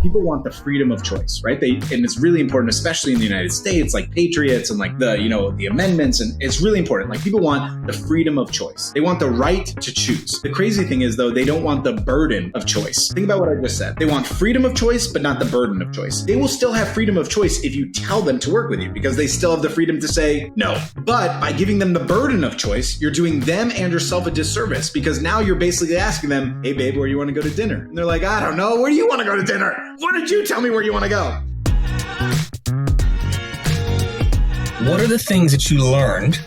People want the freedom of choice, right? And it's really important, especially in the United States, like patriots and like the amendments. And it's really important. Like people want the freedom of choice. They want the right to choose. The crazy thing is though, they don't want the burden of choice. Think about what I just said. They want freedom of choice, but not the burden of choice. They will still have freedom of choice if you tell them to work with you because they still have the freedom to say no. But by giving them the burden of choice, you're doing them and yourself a disservice because now you're basically asking them, hey babe, where do you want to go to dinner? And they're like, I don't know. Where do you want to go to dinner? Why don't you tell me where you want to go? What are the things that you learned,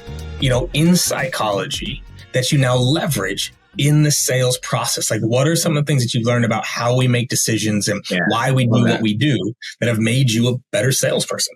in psychology that you now leverage in the sales process? Like, what are some of the things that you've learned about how we make decisions and why we do what we do that have made you a better salesperson?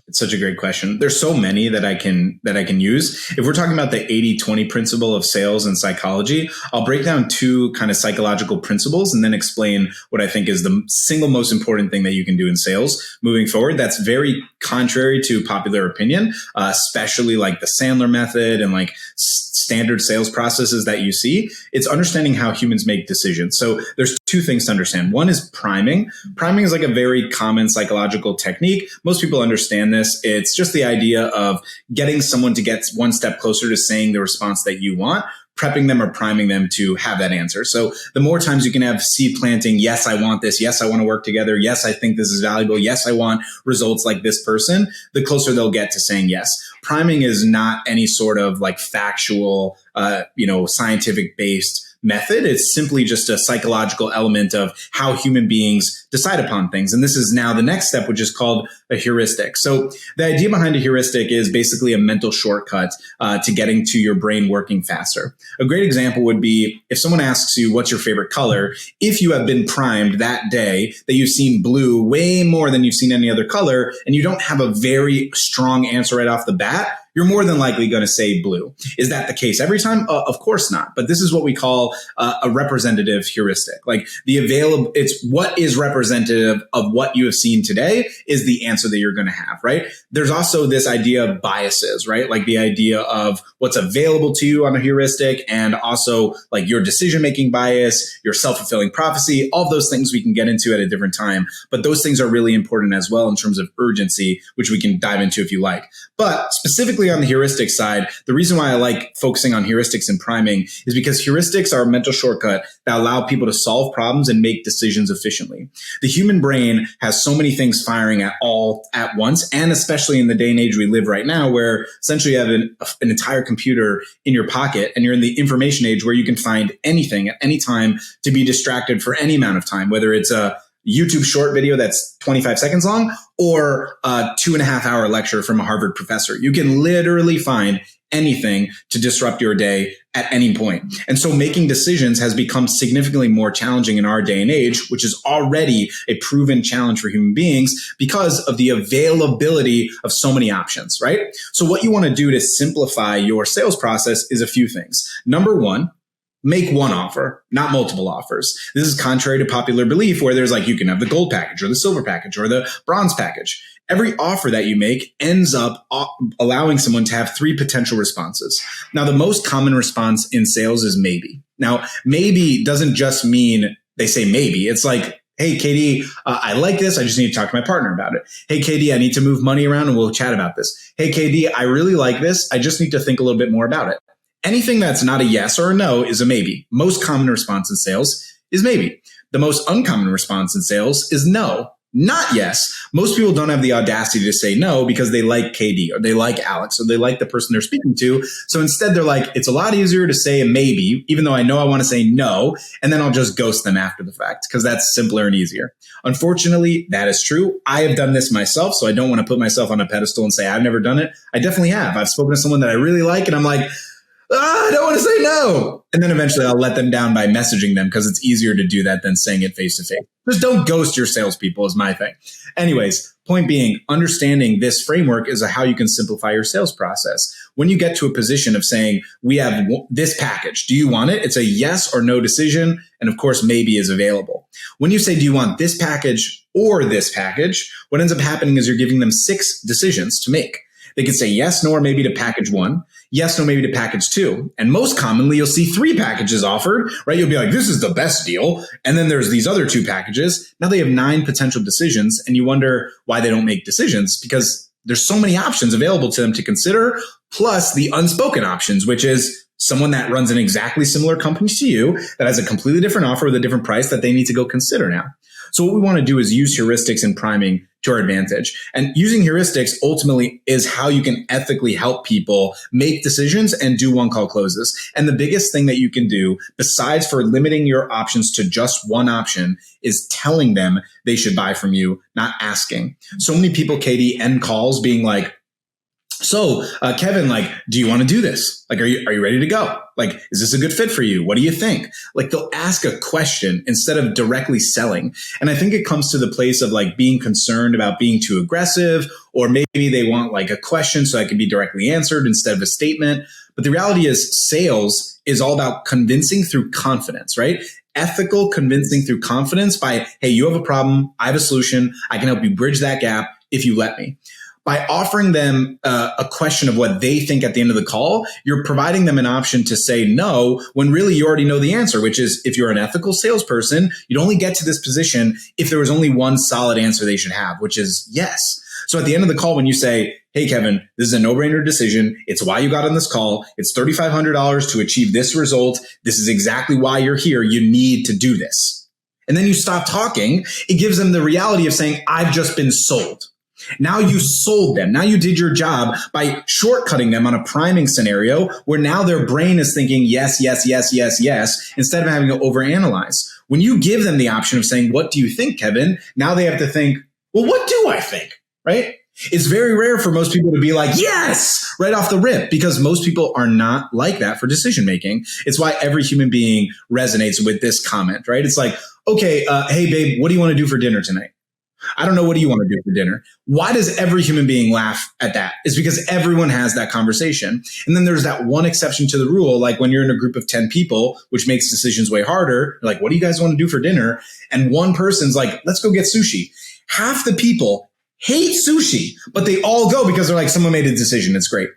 It's such a great question. There's so many that I can use. If we're talking about the 80-20 principle of sales and psychology, I'll break down two kind of psychological principles and then explain what I think is the single most important thing that you can do in sales moving forward. That's very contrary to popular opinion, especially like the Sandler method and like standard sales processes that you see. It's understanding how humans make decisions. So there's two things to understand. One is priming. Priming is like a very common psychological technique. Most people understand this. It's just the idea of getting someone to get one step closer to saying the response that you want, prepping them or priming them to have that answer. So the more times you can have seed planting, yes, I want this. Yes, I want to work together. Yes, I think this is valuable. Yes, I want results like this person, the closer they'll get to saying yes. Priming is not any sort of like factual, scientific based method. It's simply just a psychological element of how human beings decide upon things. And this is now the next step, which is called a heuristic. So the idea behind a heuristic is basically a mental shortcut to getting to your brain working faster. A great example would be if someone asks you, what's your favorite color? If you have been primed that day that you've seen blue way more than you've seen any other color, and you don't have a very strong answer right off the bat, you're more than likely going to say blue. Is that the case every time? Of course not. But this is what we call a representative heuristic. Like it's what is representative of what you have seen today is the answer that you're going to have, right? There's also this idea of biases, right? Like the idea of what's available to you on a heuristic and also like your decision-making bias, your self-fulfilling prophecy, all of those things we can get into at a different time. But those things are really important as well in terms of urgency, which we can dive into if you like. But specifically on the heuristic side, the reason why I like focusing on heuristics and priming is because heuristics are a mental shortcut that allow people to solve problems and make decisions efficiently. The human brain has so many things firing at once, and especially in the day and age we live right now, where essentially you have an entire computer in your pocket and you're in the information age where you can find anything at any time to be distracted for any amount of time, whether it's a YouTube short video that's 25 seconds long or a 2.5-hour lecture from a Harvard professor. You can literally find anything to disrupt your day at any point. And so making decisions has become significantly more challenging in our day and age, which is already a proven challenge for human beings because of the availability of so many options, right? So what you want to do to simplify your sales process is a few things. Number one, make one offer, not multiple offers. This is contrary to popular belief where there's like, you can have the gold package or the silver package or the bronze package. Every offer that you make ends up allowing someone to have 3 potential responses. Now, the most common response in sales is maybe. Now, maybe doesn't just mean they say maybe. It's like, hey, Katie, I like this. I just need to talk to my partner about it. Hey, Katie, I need to move money around and we'll chat about this. Hey, Katie, I really like this. I just need to think a little bit more about it. Anything that's not a yes or a no is a maybe. Most common response in sales is maybe. The most uncommon response in sales is no, not yes. Most people don't have the audacity to say no because they like KD or they like Alex or they like the person they're speaking to. So instead they're like, it's a lot easier to say a maybe, even though I know I want to say no, and then I'll just ghost them after the fact because that's simpler and easier. Unfortunately, that is true. I have done this myself, so I don't want to put myself on a pedestal and say I've never done it. I definitely have. I've spoken to someone that I really like and I'm like, I don't want to say no. And then eventually I'll let them down by messaging them because it's easier to do that than saying it face to face. Just don't ghost your salespeople is my thing. Anyways, point being, understanding this framework is how you can simplify your sales process. When you get to a position of saying, we have this package, do you want it? It's a yes or no decision. And of course, maybe is available. When you say, do you want this package or this package? What ends up happening is you're giving them 6 decisions to make. They could say yes, no, or maybe to package 1. yes, no, maybe to package 2. And most commonly, you'll see 3 packages offered, right? You'll be like, this is the best deal. And then there's these other 2 packages. Now they have 9 potential decisions, and you wonder why they don't make decisions, because there's so many options available to them to consider, plus the unspoken options, which is someone that runs an exactly similar company to you that has a completely different offer with a different price that they need to go consider now. So what we want to do is use heuristics and priming to our advantage. And using heuristics ultimately is how you can ethically help people make decisions and do one call closes. And the biggest thing that you can do, besides for limiting your options to just one option, is telling them they should buy from you, not asking. So many people, Katie, end calls being like, so, Kevin, like, do you want to do this? Like, are you ready to go? Like, is this a good fit for you? What do you think? Like, they'll ask a question instead of directly selling. And I think it comes to the place of like being concerned about being too aggressive, or maybe they want like a question so that can be directly answered instead of a statement. But the reality is sales is all about convincing through confidence, right? Ethical convincing through confidence by, hey, you have a problem. I have a solution. I can help you bridge that gap if you let me. By offering them a question of what they think at the end of the call, you're providing them an option to say no when really you already know the answer, which is if you're an ethical salesperson, you'd only get to this position if there was only one solid answer they should have, which is yes. So at the end of the call, when you say, hey, Kevin, this is a no-brainer decision. It's why you got on this call. It's $3,500 to achieve this result. This is exactly why you're here. You need to do this. And then you stop talking. It gives them the reality of saying, I've just been sold. Now you sold them. Now you did your job by shortcutting them on a priming scenario where now their brain is thinking yes, yes, yes, yes, yes, instead of having to overanalyze. When you give them the option of saying, what do you think, Kevin? Now they have to think, well, what do I think, right? It's very rare for most people to be like, yes, right off the rip, because most people are not like that for decision making. It's why every human being resonates with this comment, right? It's like, okay, hey, babe, what do you want to do for dinner tonight? I don't know. What do you want to do for dinner? Why does every human being laugh at that? It's because everyone has that conversation. And then there's that one exception to the rule, like when you're in a group of 10 people, which makes decisions way harder. You're like, what do you guys want to do for dinner? And one person's like, let's go get sushi. Half the people hate sushi, but they all go because they're like, someone made a decision. It's great.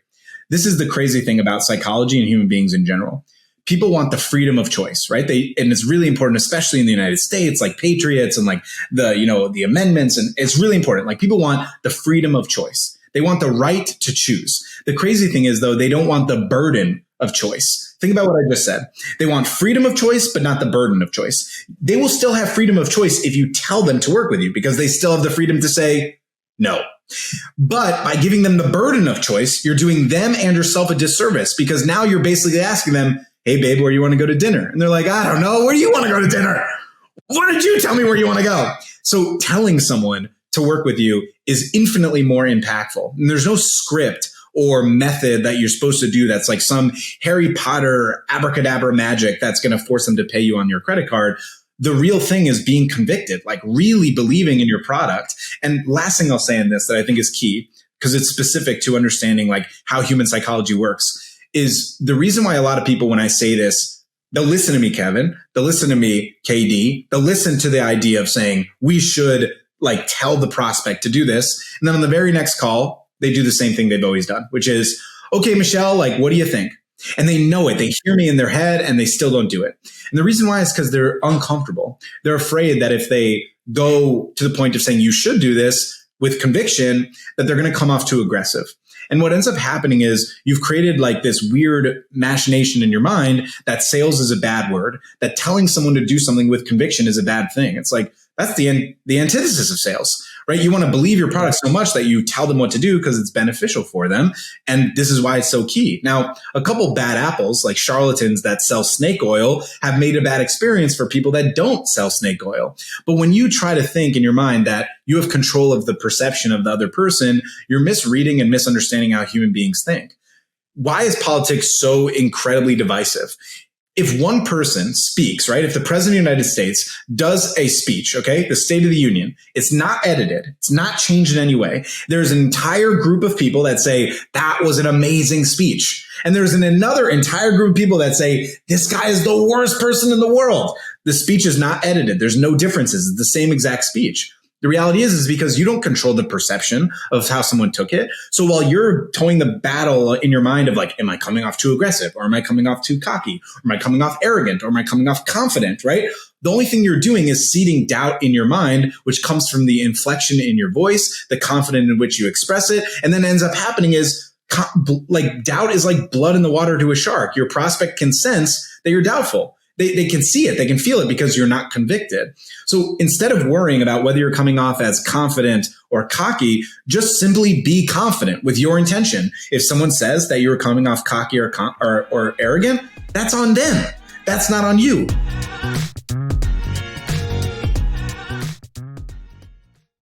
This is the crazy thing about psychology and human beings in general. People want the freedom of choice, right? And it's really important, especially in the United States, like patriots and like the amendments. And it's really important. Like people want the freedom of choice. They want the right to choose. The crazy thing is though, they don't want the burden of choice. Think about what I just said. They want freedom of choice, but not the burden of choice. They will still have freedom of choice if you tell them to work with you because they still have the freedom to say no. But by giving them the burden of choice, you're doing them and yourself a disservice because now you're basically asking them, hey, babe, where do you want to go to dinner? And they're like, I don't know. Where do you want to go to dinner? Why did you tell me where you want to go? So telling someone to work with you is infinitely more impactful. And there's no script or method that you're supposed to do that's like some Harry Potter abracadabra magic that's going to force them to pay you on your credit card. The real thing is being convicted, like really believing in your product. And last thing I'll say in this that I think is key, because it's specific to understanding like how human psychology works, is the reason why a lot of people, when I say this, they'll listen to me, Kevin, they'll listen to me, KD, they'll listen to the idea of saying we should like tell the prospect to do this. And then on the very next call, they do the same thing they've always done, which is, okay, Michelle, like, what do you think? And they know it. They hear me in their head and they still don't do it. And the reason why is because they're uncomfortable. They're afraid that if they go to the point of saying you should do this with conviction, that they're going to come off too aggressive. And what ends up happening is you've created like this weird machination in your mind that sales is a bad word, that telling someone to do something with conviction is a bad thing. It's like, that's the antithesis of sales, right? You want to believe your product so much that you tell them what to do because it's beneficial for them. And this is why it's so key. Now, a couple bad apples, like charlatans that sell snake oil, have made a bad experience for people that don't sell snake oil. But when you try to think in your mind that you have control of the perception of the other person, you're misreading and misunderstanding how human beings think. Why is politics so incredibly divisive? If one person speaks, right? If the president of the United States does a speech, okay, the State of the Union, it's not edited. It's not changed in any way. There's an entire group of people that say that was an amazing speech. And there's another entire group of people that say this guy is the worst person in the world. The speech is not edited. There's no differences. It's the same exact speech. The reality is because you don't control the perception of how someone took it. So while you're towing the battle in your mind of like, am I coming off too aggressive? Or am I coming off too cocky? Or am I coming off arrogant? Or am I coming off confident, right? The only thing you're doing is seeding doubt in your mind, which comes from the inflection in your voice, the confidence in which you express it. And then ends up happening is like doubt is like blood in the water to a shark. Your prospect can sense that you're doubtful. They can see it. They can feel it because you're not convicted. So instead of worrying about whether you're coming off as confident or cocky, just simply be confident with your intention. If someone says that you're coming off cocky or arrogant, that's on them. That's not on you.